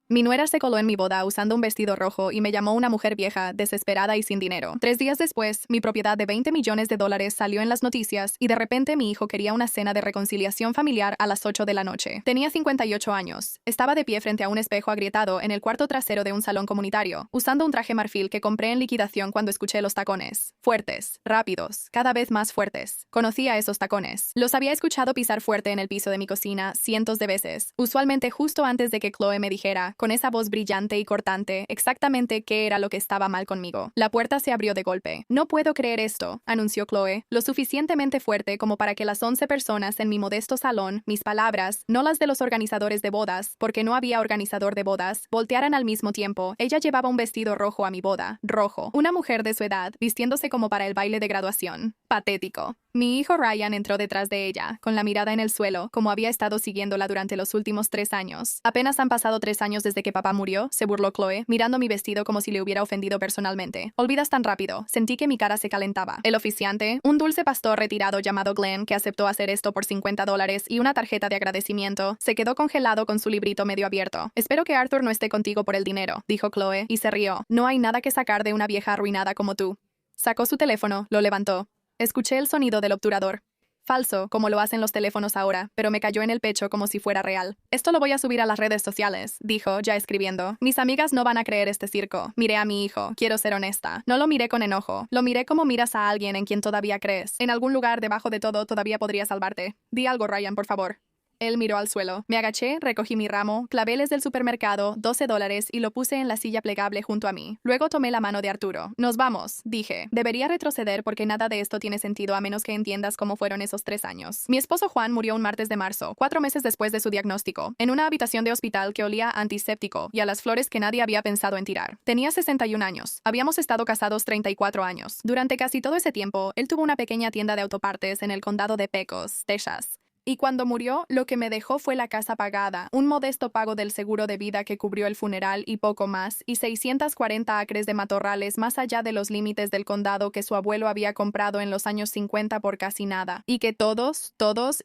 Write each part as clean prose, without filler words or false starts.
Mi nuera se coló en mi boda usando un vestido rojo y me llamó una mujer vieja, desesperada y sin dinero. 3 días después, mi propiedad de $20 millones salió en las noticias y de repente mi hijo quería una cena de reconciliación familiar a las 8 de la noche. Tenía 58 años. Estaba de pie frente a un espejo agrietado en el cuarto trasero de un salón comunitario, usando un traje marfil que compré en liquidación cuando escuché los tacones. Fuertes, rápidos, cada vez más fuertes. Conocía esos tacones. Los había escuchado pisar fuerte en el piso de mi cocina cientos de veces, usualmente justo antes de que Chloe me dijera, con esa voz brillante y cortante, exactamente qué era lo que estaba mal conmigo. La puerta se abrió de golpe. No puedo creer esto, anunció Chloe, lo suficientemente fuerte como para que las 11 personas en mi modesto salón, mis palabras, no las de los organizadores de bodas, porque no había organizador de bodas, voltearan al mismo tiempo. Ella llevaba un vestido rojo a mi boda, rojo. Una mujer de su edad, vistiéndose como para el baile de graduación. Patético. Mi hijo Ryan entró detrás de ella, con la mirada en el suelo, como había estado siguiéndola durante los últimos 3 años. Apenas han pasado 3 años desde que papá murió, se burló Chloe, mirando mi vestido como si le hubiera ofendido personalmente. Olvidas tan rápido. Sentí que mi cara se calentaba. El oficiante, un dulce pastor retirado llamado Glenn, que aceptó hacer esto por $50 y una tarjeta de agradecimiento, se quedó congelado con su librito medio abierto. Espero que Arthur no esté contigo por el dinero, dijo Chloe, y se rió. No hay nada que sacar de una vieja arruinada como tú. Sacó su teléfono, lo levantó. Escuché el sonido del obturador. Falso, como lo hacen los teléfonos ahora, pero me cayó en el pecho como si fuera real. Esto lo voy a subir a las redes sociales, dijo, ya escribiendo. Mis amigas no van a creer este circo. Miré a mi hijo, quiero ser honesta. No lo miré con enojo. Lo miré como miras a alguien en quien todavía crees. En algún lugar debajo de todo todavía podría salvarte. Di algo, Ryan, por favor. Él miró al suelo. Me agaché, recogí mi ramo, claveles del supermercado, $12 y lo puse en la silla plegable junto a mí. Luego tomé la mano de Arturo. Nos vamos, dije. Debería retroceder porque nada de esto tiene sentido a menos que entiendas cómo fueron esos 3 años. Mi esposo Juan murió un martes de marzo, 4 meses después de su diagnóstico, en una habitación de hospital que olía a antiséptico y a las flores que nadie había pensado en tirar. Tenía 61 años. Habíamos estado casados 34 años. Durante casi todo ese tiempo, él tuvo una pequeña tienda de autopartes en el condado de Pecos, Texas. Y cuando murió, lo que me dejó fue la casa pagada, un modesto pago del seguro de vida que cubrió el funeral y poco más, y 640 acres de matorrales más allá de los límites del condado que su abuelo había comprado en los años 50 por casi nada, y que todos,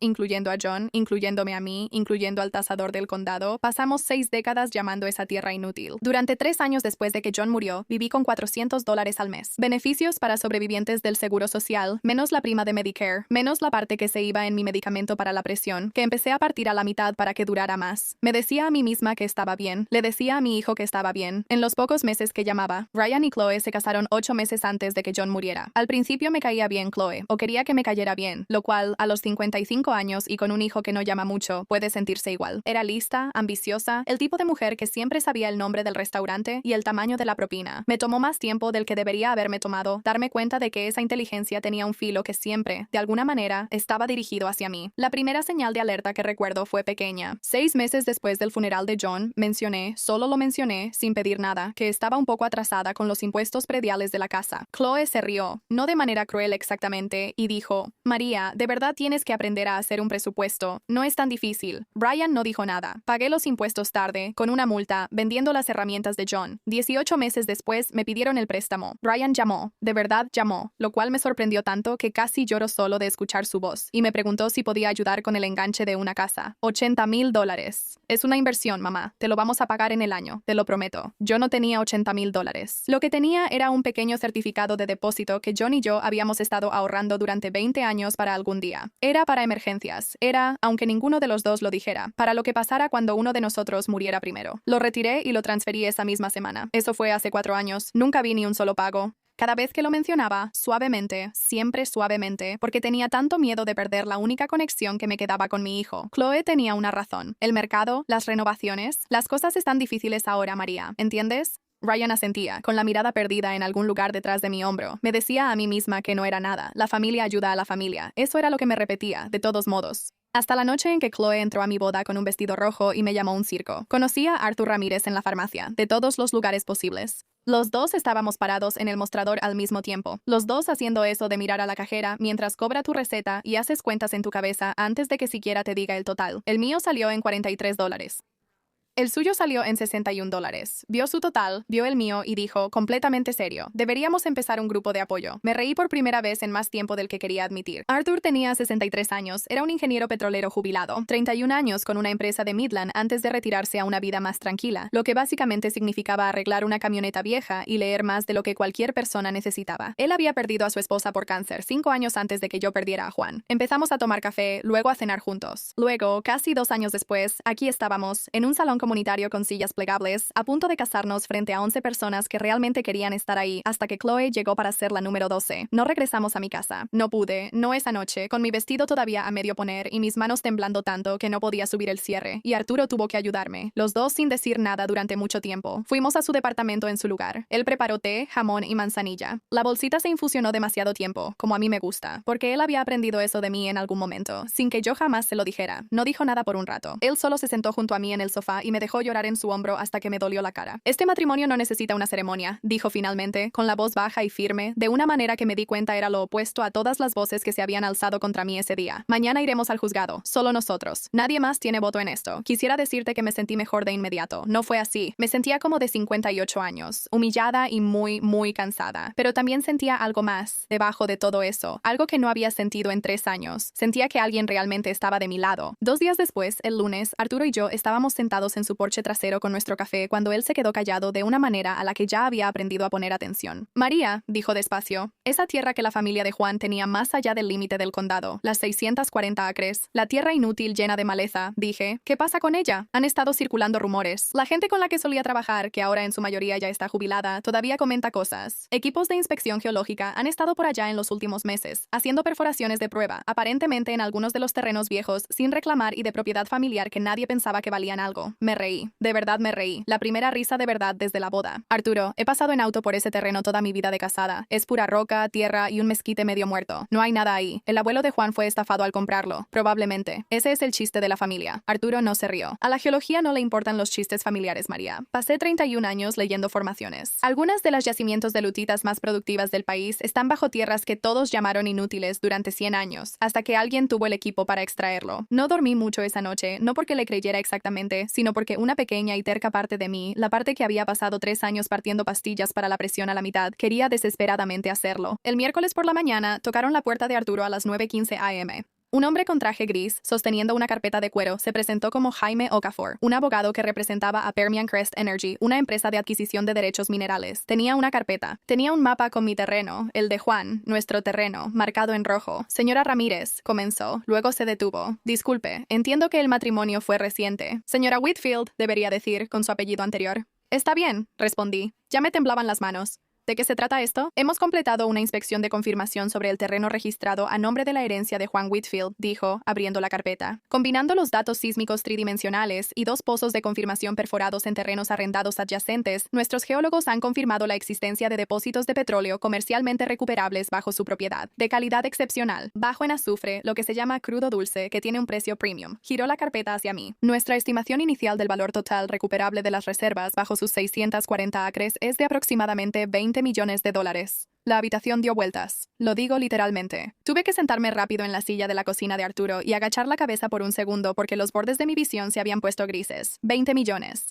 incluyendo a John, incluyéndome a mí, incluyendo al tasador del condado, pasamos 6 décadas llamando esa tierra inútil. Durante 3 años después de que John murió, viví con $400 al mes. Beneficios para sobrevivientes del seguro social, menos la prima de Medicare, menos la parte que se iba en mi medicamento para la presión, que empecé a partir a la mitad para que durara más. Me decía a mí misma que estaba bien, le decía a mi hijo que estaba bien. En los pocos meses que llamaba, Ryan y Chloe se casaron 8 meses antes de que John muriera. Al principio me caía bien Chloe, o quería que me cayera bien, lo cual, a los 55 años y con un hijo que no llama mucho, puede sentirse igual. Era lista, ambiciosa, el tipo de mujer que siempre sabía el nombre del restaurante y el tamaño de la propina. Me tomó más tiempo del que debería haberme tomado darme cuenta de que esa inteligencia tenía un filo que siempre, de alguna manera, estaba dirigido hacia mí. La primera señal de alerta que recuerdo fue pequeña. 6 meses después del funeral de John, solo lo mencioné, sin pedir nada, que estaba un poco atrasada con los impuestos prediales de la casa. Chloe se rió, no de manera cruel exactamente, y dijo, María, de verdad tienes que aprender a hacer un presupuesto. No es tan difícil. Brian no dijo nada. Pagué los impuestos tarde, con una multa, vendiendo las herramientas de John. 18 meses después me pidieron el préstamo. Brian llamó, de verdad llamó, lo cual me sorprendió tanto que casi lloro solo de escuchar su voz, y me preguntó si podía ayudar con el enganche de una casa. $80,000. Es una inversión, mamá. Te lo vamos a pagar en el año, te lo prometo. Yo no tenía $80,000. Lo que tenía era un pequeño certificado de depósito que John y yo habíamos estado ahorrando durante 20 años para algún día. Era para emergencias. Era, aunque ninguno de los dos lo dijera, para lo que pasara cuando uno de nosotros muriera primero. Lo retiré y lo transferí esa misma semana. Eso fue hace 4 años. Nunca vi ni un solo pago. Cada vez que lo mencionaba, suavemente, siempre suavemente, porque tenía tanto miedo de perder la única conexión que me quedaba con mi hijo. Chloe tenía una razón. El mercado, las renovaciones, las cosas están difíciles ahora, María, ¿entiendes? Ryan asentía, con la mirada perdida en algún lugar detrás de mi hombro. Me decía a mí misma que no era nada. La familia ayuda a la familia. Eso era lo que me repetía, de todos modos. Hasta la noche en que Chloe entró a mi boda con un vestido rojo y me llamó a un circo. Conocí a Arthur Ramírez en la farmacia, de todos los lugares posibles. Los dos estábamos parados en el mostrador al mismo tiempo. Los dos haciendo eso de mirar a la cajera mientras cobra tu receta y haces cuentas en tu cabeza antes de que siquiera te diga el total. El mío salió en $43. El suyo salió en $61. Vio su total, vio el mío y dijo, completamente serio, deberíamos empezar un grupo de apoyo. Me reí por primera vez en más tiempo del que quería admitir. Arthur tenía 63 años, era un ingeniero petrolero jubilado, 31 años con una empresa de Midland antes de retirarse a una vida más tranquila, lo que básicamente significaba arreglar una camioneta vieja y leer más de lo que cualquier persona necesitaba. Él había perdido a su esposa por cáncer 5 años antes de que yo perdiera a Juan. Empezamos a tomar café, luego a cenar juntos. Luego, casi 2 años después, aquí estábamos, en un salón comunitario con sillas plegables, a punto de casarnos frente a 11 personas que realmente querían estar ahí, hasta que Chloe llegó para ser la número 12. No regresamos a mi casa. No pude, no esa noche, con mi vestido todavía a medio poner y mis manos temblando tanto que no podía subir el cierre, y Arturo tuvo que ayudarme, los dos sin decir nada durante mucho tiempo. Fuimos a su departamento en su lugar. Él preparó té, jamón y manzanilla. La bolsita se infusionó demasiado tiempo, como a mí me gusta, porque él había aprendido eso de mí en algún momento, sin que yo jamás se lo dijera. No dijo nada por un rato. Él solo se sentó junto a mí en el sofá y me dejó llorar en su hombro hasta que me dolió la cara. Este matrimonio no necesita una ceremonia, dijo finalmente, con la voz baja y firme, de una manera que me di cuenta era lo opuesto a todas las voces que se habían alzado contra mí ese día. Mañana iremos al juzgado, solo nosotros. Nadie más tiene voto en esto. Quisiera decirte que me sentí mejor de inmediato. No fue así. Me sentía como de 58 años, humillada y muy cansada. Pero también sentía algo más, debajo de todo eso, algo que no había sentido en 3 años. Sentía que alguien realmente estaba de mi lado. 2 días después, el lunes, Arturo y yo estábamos sentados en su porche trasero con nuestro café cuando él se quedó callado de una manera a la que ya había aprendido a poner atención. María, dijo despacio, esa tierra que la familia de Juan tenía más allá del límite del condado, las 640 acres, la tierra inútil llena de maleza, dije, ¿qué pasa con ella? Han estado circulando rumores. La gente con la que solía trabajar, que ahora en su mayoría ya está jubilada, todavía comenta cosas. Equipos de inspección geológica han estado por allá en los últimos meses, haciendo perforaciones de prueba, aparentemente en algunos de los terrenos viejos, sin reclamar y de propiedad familiar que nadie pensaba que valían algo. Me reí. De verdad me reí. La primera risa de verdad desde la boda. Arturo, he pasado en auto por ese terreno toda mi vida de casada. Es pura roca, tierra y un mezquite medio muerto. No hay nada ahí. El abuelo de Juan fue estafado al comprarlo. Probablemente. Ese es el chiste de la familia. Arturo no se rió. A la geología no le importan los chistes familiares, María. Pasé 31 años leyendo formaciones. Algunas de las yacimientos de lutitas más productivas del país están bajo tierras que todos llamaron inútiles durante 100 años, hasta que alguien tuvo el equipo para extraerlo. No dormí mucho esa noche, no porque le creyera exactamente, sino porque una pequeña y terca parte de mí, la parte que había pasado 3 años partiendo pastillas para la presión a la mitad, quería desesperadamente hacerlo. El miércoles por la mañana, tocaron la puerta de Arturo a las 9:15 a.m. Un hombre con traje gris, sosteniendo una carpeta de cuero, se presentó como Jaime Okafor, un abogado que representaba a Permian Crest Energy, una empresa de adquisición de derechos minerales. Tenía una carpeta. Tenía un mapa con mi terreno, el de Juan, nuestro terreno, marcado en rojo. Señora Ramírez, comenzó, luego se detuvo. Disculpe, entiendo que el matrimonio fue reciente. Señora Whitfield, debería decir, con su apellido anterior. Está bien, respondí. Ya me temblaban las manos. ¿De qué se trata esto? Hemos completado una inspección de confirmación sobre el terreno registrado a nombre de la herencia de Juan Whitfield, dijo, abriendo la carpeta. Combinando los datos sísmicos tridimensionales y 2 pozos de confirmación perforados en terrenos arrendados adyacentes, nuestros geólogos han confirmado la existencia de depósitos de petróleo comercialmente recuperables bajo su propiedad, de calidad excepcional, bajo en azufre, lo que se llama crudo dulce, que tiene un precio premium. Giró la carpeta hacia mí. Nuestra estimación inicial del valor total recuperable de las reservas bajo sus 640 acres es de aproximadamente $20 millones. La habitación dio vueltas. Lo digo literalmente. Tuve que sentarme rápido en la silla de la cocina de Arturo y agachar la cabeza por un segundo porque los bordes de mi visión se habían puesto grises. $20 millones.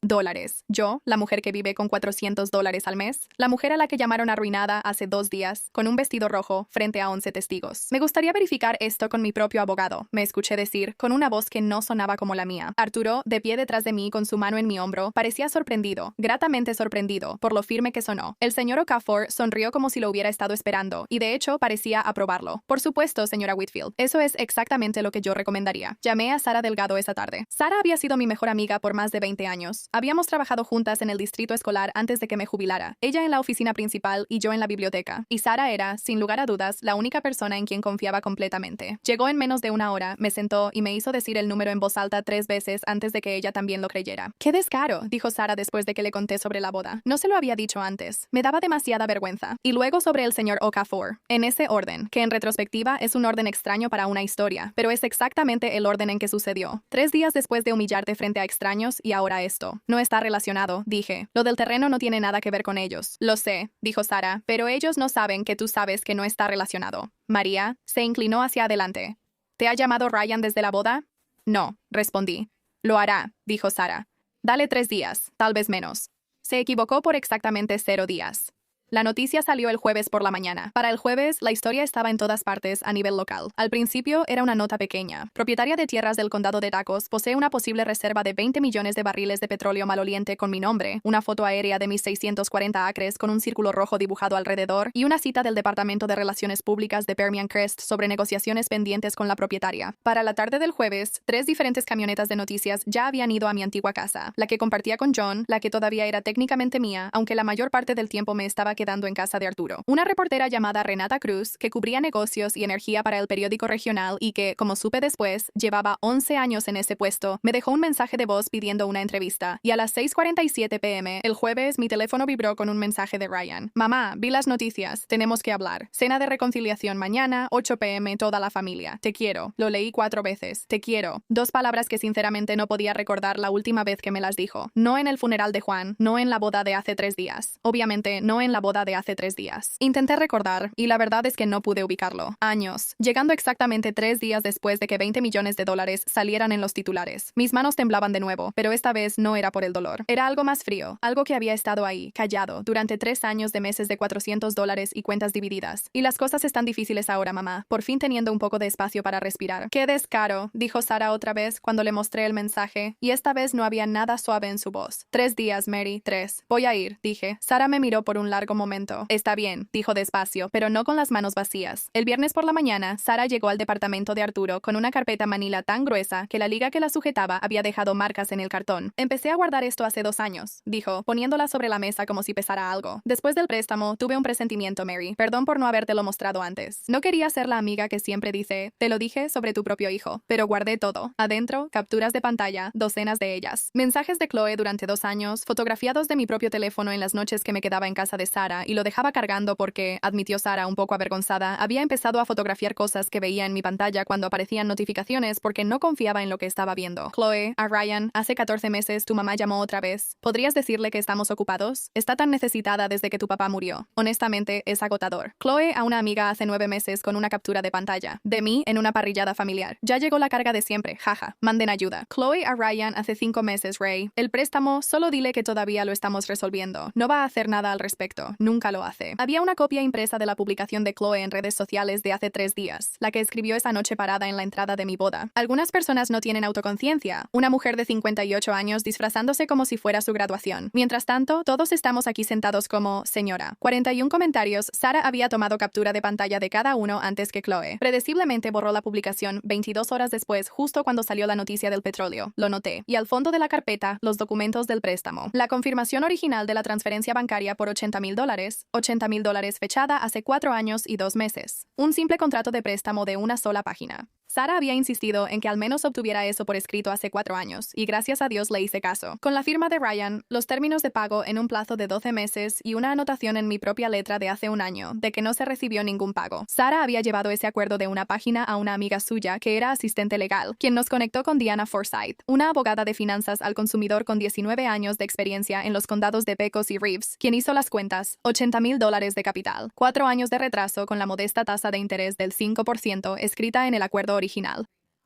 Yo, la mujer que vive con $400 al mes. La mujer a la que llamaron arruinada hace 2 días, con un vestido rojo, frente a 11 testigos. Me gustaría verificar esto con mi propio abogado, me escuché decir, con una voz que no sonaba como la mía. Arturo, de pie detrás de mí con su mano en mi hombro, parecía sorprendido, gratamente sorprendido, por lo firme que sonó. El señor Okafor sonrió como si lo hubiera estado esperando, y de hecho parecía aprobarlo. Por supuesto, señora Whitfield, eso es exactamente lo que yo recomendaría. Llamé a Sara Delgado esa tarde. Sara había sido mi mejor amiga por más de 20 años. Habíamos trabajado juntas en el distrito escolar antes de que me jubilara, ella en la oficina principal y yo en la biblioteca. Y Sara era, sin lugar a dudas, la única persona en quien confiaba completamente. Llegó en menos de 1 hora, me sentó y me hizo decir el número en voz alta 3 veces antes de que ella también lo creyera. ¡Qué descaro!, dijo Sara después de que le conté sobre la boda. No se lo había dicho antes. Me daba demasiada vergüenza. Y luego sobre el señor Okafor. En ese orden, que en retrospectiva es un orden extraño para una historia, pero es exactamente el orden en que sucedió. 3 días después de humillarte frente a extraños y ahora esto. No está relacionado, dije. Lo del terreno no tiene nada que ver con ellos. Lo sé, dijo Sara, pero ellos no saben que tú sabes que no está relacionado. María se inclinó hacia adelante. ¿Te ha llamado Ryan desde la boda? No, respondí. Lo hará, dijo Sara. Dale 3 días, tal vez menos. Se equivocó por exactamente 0 días. La noticia salió el jueves por la mañana. Para el jueves, la historia estaba en todas partes a nivel local. Al principio, era una nota pequeña. Propietaria de tierras del condado de Tacos, posee una posible reserva de 20 millones de barriles de petróleo maloliente con mi nombre, una foto aérea de mis 640 acres con un círculo rojo dibujado alrededor y una cita del Departamento de Relaciones Públicas de Permian Crest sobre negociaciones pendientes con la propietaria. Para la tarde del jueves, 3 diferentes camionetas de noticias ya habían ido a mi antigua casa, la que compartía con John, la que todavía era técnicamente mía, aunque la mayor parte del tiempo me estaba quedando en casa de Arturo. Una reportera llamada Renata Cruz, que cubría negocios y energía para el periódico regional y que, como supe después, llevaba 11 años en ese puesto, me dejó un mensaje de voz pidiendo una entrevista. Y a las 6:47 p.m. el jueves, mi teléfono vibró con un mensaje de Ryan. Mamá, vi las noticias. Tenemos que hablar. Cena de reconciliación mañana, 8 p.m. toda la familia. Te quiero. Lo leí 4 veces. Te quiero. 2 palabras que sinceramente no podía recordar la última vez que me las dijo. No en el funeral de Juan, no en la boda de hace 3 días. Obviamente, no en la boda de hace 3 días. Intenté recordar, y la verdad es que no pude ubicarlo. Años. Llegando exactamente 3 días después de que 20 millones de dólares salieran en los titulares. Mis manos temblaban de nuevo, pero esta vez no era por el dolor. Era algo más frío, algo que había estado ahí, callado, durante 3 años de meses de $400 y cuentas divididas. Y las cosas están difíciles ahora, mamá, por fin teniendo un poco de espacio para respirar. ¡Qué descaro!, dijo Sara otra vez cuando le mostré el mensaje, y esta vez no había nada suave en su voz. 3 días, Mary, 3. Voy a ir, dije. Sara me miró por un largo momento. Está bien, dijo despacio, pero no con las manos vacías. El viernes por la mañana, Sara llegó al departamento de Arturo con una carpeta manila tan gruesa que la liga que la sujetaba había dejado marcas en el cartón. Empecé a guardar esto hace 2 años, dijo, poniéndola sobre la mesa como si pesara algo. Después del préstamo, tuve un presentimiento, Mary. Perdón por no habértelo mostrado antes. No quería ser la amiga que siempre dice, te lo dije sobre tu propio hijo, pero guardé todo. Adentro, capturas de pantalla, docenas de ellas. Mensajes de Chloe durante 2 años, fotografiados de mi propio teléfono en las noches que me quedaba en casa de Sara y lo dejaba cargando porque, admitió Sara un poco avergonzada, había empezado a fotografiar cosas que veía en mi pantalla cuando aparecían notificaciones porque no confiaba en lo que estaba viendo. Chloe, a Ryan, hace 14 meses tu mamá llamó otra vez. ¿Podrías decirle que estamos ocupados? Está tan necesitada desde que tu papá murió. Honestamente, es agotador. Chloe a una amiga hace 9 meses con una captura de pantalla. De mí en una parrillada familiar. Ya llegó la carga de siempre, jaja. Manden ayuda. Chloe a Ryan hace 5 meses, Ray. El préstamo, solo dile que todavía lo estamos resolviendo. No va a hacer nada al respecto. Nunca lo hace. Había una copia impresa de la publicación de Chloe en redes sociales de hace 3 días, la que escribió esa noche parada en la entrada de mi boda. Algunas personas no tienen autoconciencia. Una mujer de 58 años disfrazándose como si fuera su graduación. Mientras tanto, todos estamos aquí sentados como señora. 41 comentarios. Sara había tomado captura de pantalla de cada uno antes que Chloe. Predeciblemente borró la publicación 22 horas después, justo cuando salió la noticia del petróleo. Lo noté. Y al fondo de la carpeta, los documentos del préstamo. La confirmación original de la transferencia bancaria por $80,000. $80,000 fechada hace 4 años y 2 meses. Un simple contrato de préstamo de una sola página. Sara había insistido en que al menos obtuviera eso por escrito hace 4 años, y gracias a Dios le hice caso. Con la firma de Ryan, los términos de pago en un plazo de 12 meses y una anotación en mi propia letra de hace 1 año, de que no se recibió ningún pago. Sara había llevado ese acuerdo de una página a una amiga suya que era asistente legal, quien nos conectó con Diana Forsyth, una abogada de finanzas al consumidor con 19 años de experiencia en los condados de Pecos y Reeves, quien hizo las cuentas, $80,000 de capital, 4 años de retraso con la modesta tasa de interés del 5% escrita en el acuerdo original.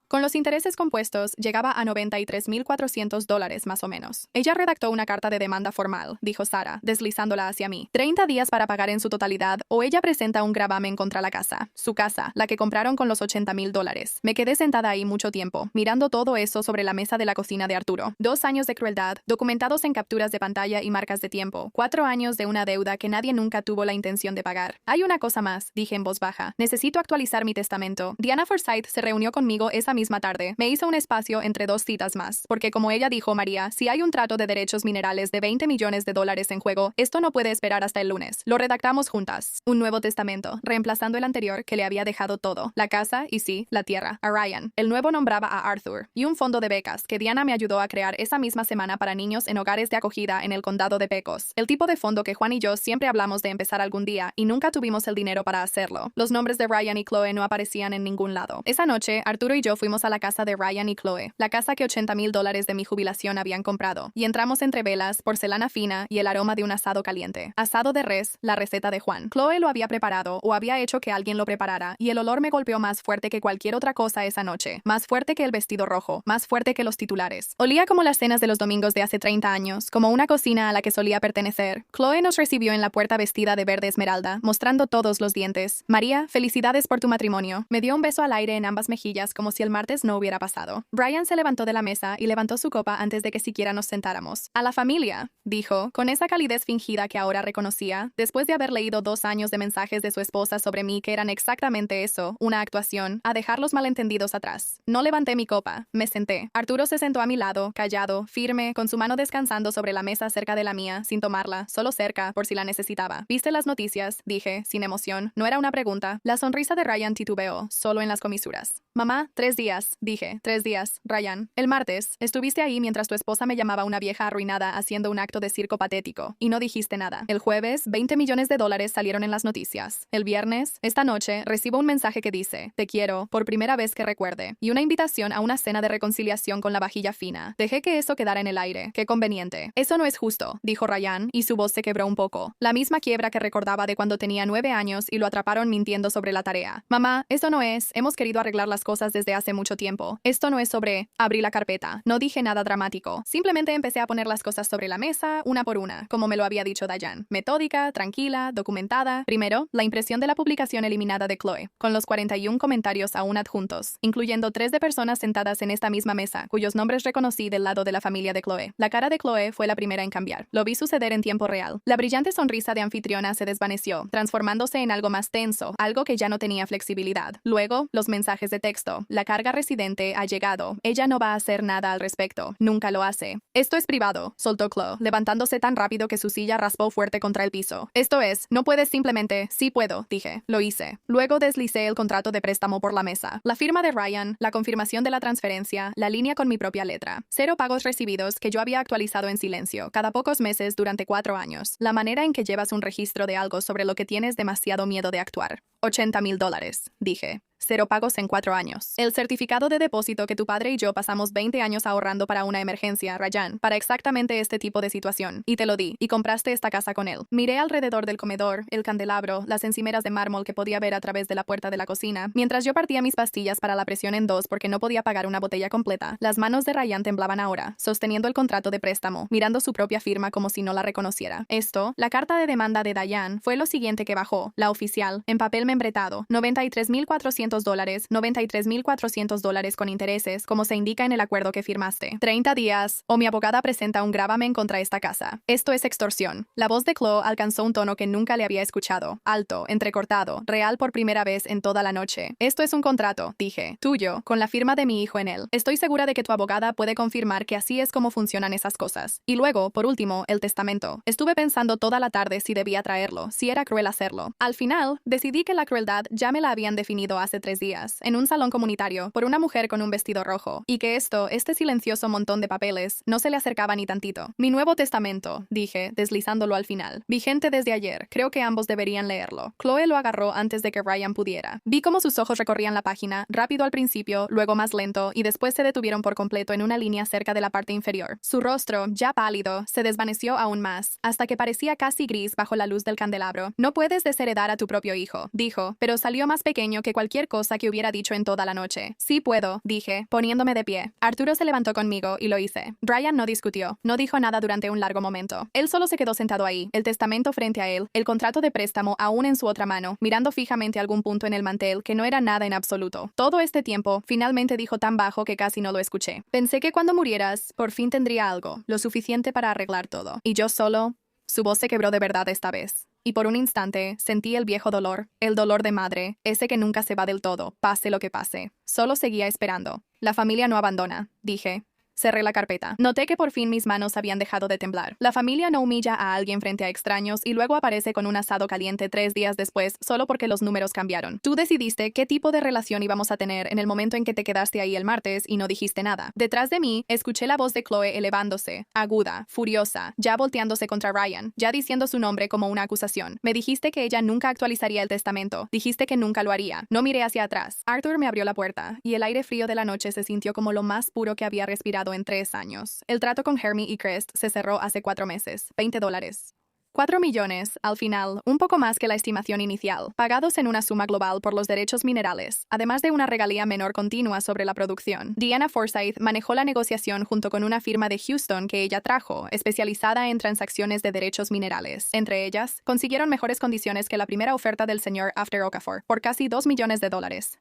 Con los intereses compuestos, llegaba a $93,400 más o menos. Ella redactó una carta de demanda formal, dijo Sara, deslizándola hacia mí. 30 días para pagar en su totalidad, o ella presenta un gravamen contra la casa. Su casa, la que compraron con los $80,000. Me quedé sentada ahí mucho tiempo, mirando todo eso sobre la mesa de la cocina de Arturo. 2 años de crueldad, documentados en capturas de pantalla y marcas de tiempo. 4 años de una deuda que nadie nunca tuvo la intención de pagar. Hay una cosa más, dije en voz baja. Necesito actualizar mi testamento. Diana Forsyth se reunió conmigo esa misma tarde. Me hizo un espacio entre 2 citas más, porque como ella dijo, María, si hay un trato de derechos minerales de $20 millones en juego, esto no puede esperar hasta el lunes. Lo redactamos juntas. Un nuevo testamento, reemplazando el anterior que le había dejado todo. La casa y sí, la tierra, a Ryan. El nuevo nombraba a Arthur. Y un fondo de becas que Diana me ayudó a crear esa misma semana para niños en hogares de acogida en el condado de Pecos. El tipo de fondo que Juan y yo siempre hablamos de empezar algún día y nunca tuvimos el dinero para hacerlo. Los nombres de Ryan y Chloe no aparecían en ningún lado. Esa noche, Arturo y yo fuimos fuimos a la casa de Ryan y Chloe, la casa que $80,000 de mi jubilación habían comprado, y entramos entre velas, porcelana fina y el aroma de un asado caliente. Asado de res, la receta de Juan. Chloe lo había preparado o había hecho que alguien lo preparara, y el olor me golpeó más fuerte que cualquier otra cosa esa noche, más fuerte que el vestido rojo, más fuerte que los titulares. Olía como las cenas de los domingos de hace 30 años, como una cocina a la que solía pertenecer. Chloe nos recibió en la puerta vestida de verde esmeralda, mostrando todos los dientes. María, felicidades por tu matrimonio. Me dio un beso al aire en ambas mejillas como si el martes no hubiera pasado. Brian se levantó de la mesa y levantó su copa antes de que siquiera nos sentáramos. A la familia, dijo, con esa calidez fingida que ahora reconocía, después de haber leído 2 años de mensajes de su esposa sobre mí que eran exactamente eso, una actuación, a dejar los malentendidos atrás. No levanté mi copa, me senté. Arturo se sentó a mi lado, callado, firme, con su mano descansando sobre la mesa cerca de la mía, sin tomarla, solo cerca, por si la necesitaba. ¿Viste las noticias?, dije, sin emoción. No era una pregunta. La sonrisa de Ryan titubeó, solo en las comisuras. Mamá, 3 días, dije, 3 días, Ryan. El martes, estuviste ahí mientras tu esposa me llamaba una vieja arruinada haciendo un acto de circo patético, y no dijiste nada. El jueves, $20 millones salieron en las noticias. El viernes, esta noche, recibo un mensaje que dice, te quiero, por primera vez que recuerde, y una invitación a una cena de reconciliación con la vajilla fina. Dejé que eso quedara en el aire. Qué conveniente. Eso no es justo, dijo Ryan, y su voz se quebró un poco. La misma quiebra que recordaba de cuando tenía 9 años y lo atraparon mintiendo sobre la tarea. Mamá, eso no es, hemos querido arreglar las cosas desde hace mucho tiempo. Esto no es sobre, abrí la carpeta. No dije nada dramático. Simplemente empecé a poner las cosas sobre la mesa, una por una, como me lo había dicho Dayan. Metódica, tranquila, documentada. Primero, la impresión de la publicación eliminada de Chloe, con los 41 comentarios aún adjuntos, incluyendo 3 de personas sentadas en esta misma mesa, cuyos nombres reconocí del lado de la familia de Chloe. La cara de Chloe fue la primera en cambiar. Lo vi suceder en tiempo real. La brillante sonrisa de anfitriona se desvaneció, transformándose en algo más tenso, algo que ya no tenía flexibilidad. Luego, los mensajes de texto. La carga residente ha llegado. Ella no va a hacer nada al respecto. Nunca lo hace. Esto es privado, soltó Chloe, levantándose tan rápido que su silla raspó fuerte contra el piso. Esto es, no puedes simplemente, sí puedo, dije. Lo hice. Luego deslicé el contrato de préstamo por la mesa. La firma de Ryan, la confirmación de la transferencia, la línea con mi propia letra. 0 pagos recibidos que yo había actualizado en silencio, cada pocos meses durante 4 años. La manera en que llevas un registro de algo sobre lo que tienes demasiado miedo de actuar. $80,000, dije. 0 pagos en 4 años. El certificado de depósito que tu padre y yo pasamos 20 años ahorrando para una emergencia, Ryan, para exactamente este tipo de situación. Y te lo di, y compraste esta casa con él. Miré alrededor del comedor, el candelabro, las encimeras de mármol que podía ver a través de la puerta de la cocina, mientras yo partía mis pastillas para la presión en 2 porque no podía pagar una botella completa. Las manos de Ryan temblaban ahora, sosteniendo el contrato de préstamo, mirando su propia firma como si no la reconociera. Esto, la carta de demanda de Dayan, fue lo siguiente que bajó, la oficial, en papel membretado, $93,400, $93,400 con intereses, como se indica en el acuerdo que firmaste. 30 días, o mi abogada presenta un gravamen contra esta casa. Esto es extorsión. La voz de Chloe alcanzó un tono que nunca le había escuchado. Alto, entrecortado, real por primera vez en toda la noche. Esto es un contrato, dije, tuyo, con la firma de mi hijo en él. Estoy segura de que tu abogada puede confirmar que así es como funcionan esas cosas. Y luego, por último, el testamento. Estuve pensando toda la tarde si debía traerlo, si era cruel hacerlo. Al final, decidí que la crueldad ya me la habían definido hace 3 días, en un salón comunitario, por una mujer con un vestido rojo, y que este silencioso montón de papeles, no se le acercaba ni tantito. Mi nuevo testamento, dije, deslizándolo al final. Vigente desde ayer, creo que ambos deberían leerlo. Chloe lo agarró antes de que Ryan pudiera. Vi cómo sus ojos recorrían la página, rápido al principio, luego más lento, y después se detuvieron por completo en una línea cerca de la parte inferior. Su rostro, ya pálido, se desvaneció aún más, hasta que parecía casi gris bajo la luz del candelabro. No puedes desheredar a tu propio hijo, dijo, pero salió más pequeño que cualquier cosa que hubiera dicho en toda la noche. Sí puedo, dije, poniéndome de pie. Arturo se levantó conmigo y lo hice. Brian no discutió, no dijo nada durante un largo momento. Él solo se quedó sentado ahí, el testamento frente a él, el contrato de préstamo aún en su otra mano, mirando fijamente algún punto en el mantel que no era nada en absoluto. Todo este tiempo, finalmente dijo tan bajo que casi no lo escuché. Pensé que cuando murieras, por fin tendría algo, lo suficiente para arreglar todo. Y yo solo... Su voz se quebró de verdad esta vez. Y por un instante sentí el viejo dolor, el dolor de madre, ese que nunca se va del todo, pase lo que pase. Solo seguía esperando. La familia no abandona, dije. Cerré la carpeta. Noté que por fin mis manos habían dejado de temblar. La familia no humilla a alguien frente a extraños y luego aparece con un asado caliente 3 días después solo porque los números cambiaron. Tú decidiste qué tipo de relación íbamos a tener en el momento en que te quedaste ahí el martes y no dijiste nada. Detrás de mí, escuché la voz de Chloe elevándose, aguda, furiosa, ya volteándose contra Ryan, ya diciendo su nombre como una acusación. Me dijiste que ella nunca actualizaría el testamento. Dijiste que nunca lo haría. No miré hacia atrás. Arthur me abrió la puerta y el aire frío de la noche se sintió como lo más puro que había respirado en 3 años. El trato con Hermie y Crest se cerró hace 4 meses. $20. 4 millones, al final, un poco más que la estimación inicial, pagados en una suma global por los derechos minerales, además de una regalía menor continua sobre la producción. Deanna Forsyth manejó la negociación junto con una firma de Houston que ella trajo, especializada en transacciones de derechos minerales. Entre ellas, consiguieron mejores condiciones que la primera oferta del señor After Okafor, por casi $2 millones.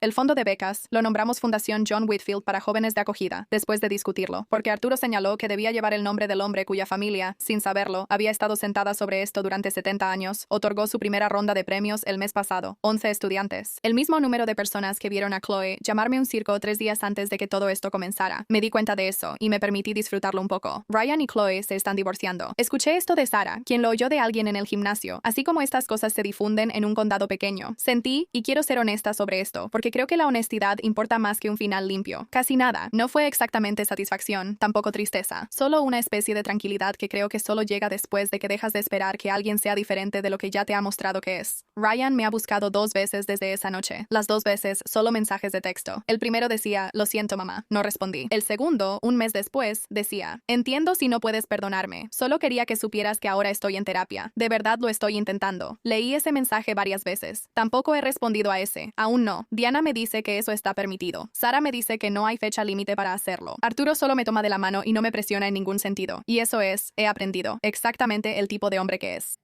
El fondo de becas lo nombramos Fundación John Whitfield para jóvenes de acogida, después de discutirlo, porque Arturo señaló que debía llevar el nombre del hombre cuya familia, sin saberlo, había estado sentada sobre esto durante 70 años, otorgó su primera ronda de premios el mes pasado, 11 estudiantes. El mismo número de personas que vieron a Chloe llamarme un circo 3 días antes de que todo esto comenzara. Me di cuenta de eso y me permití disfrutarlo un poco. Ryan y Chloe se están divorciando. Escuché esto de Sarah, quien lo oyó de alguien en el gimnasio, así como estas cosas se difunden en un condado pequeño. Sentí, y quiero ser honesta sobre esto, porque creo que la honestidad importa más que un final limpio. Casi nada. No fue exactamente satisfacción, tampoco tristeza. Solo una especie de tranquilidad que creo que solo llega después de que dejas de esperar que alguien sea diferente de lo que ya te ha mostrado que es. Ryan me ha buscado 2 veces desde esa noche. Las 2 veces, solo mensajes de texto. El primero decía, lo siento mamá, no respondí. El segundo, un mes después, decía, entiendo si no puedes perdonarme. Solo quería que supieras que ahora estoy en terapia. De verdad lo estoy intentando. Leí ese mensaje varias veces. Tampoco he respondido a ese. Aún no. Diana me dice que eso está permitido. Sara me dice que no hay fecha límite para hacerlo. Arturo solo me toma de la mano y no me presiona en ningún sentido. Y eso es, he aprendido, exactamente el tipo de hombre que es.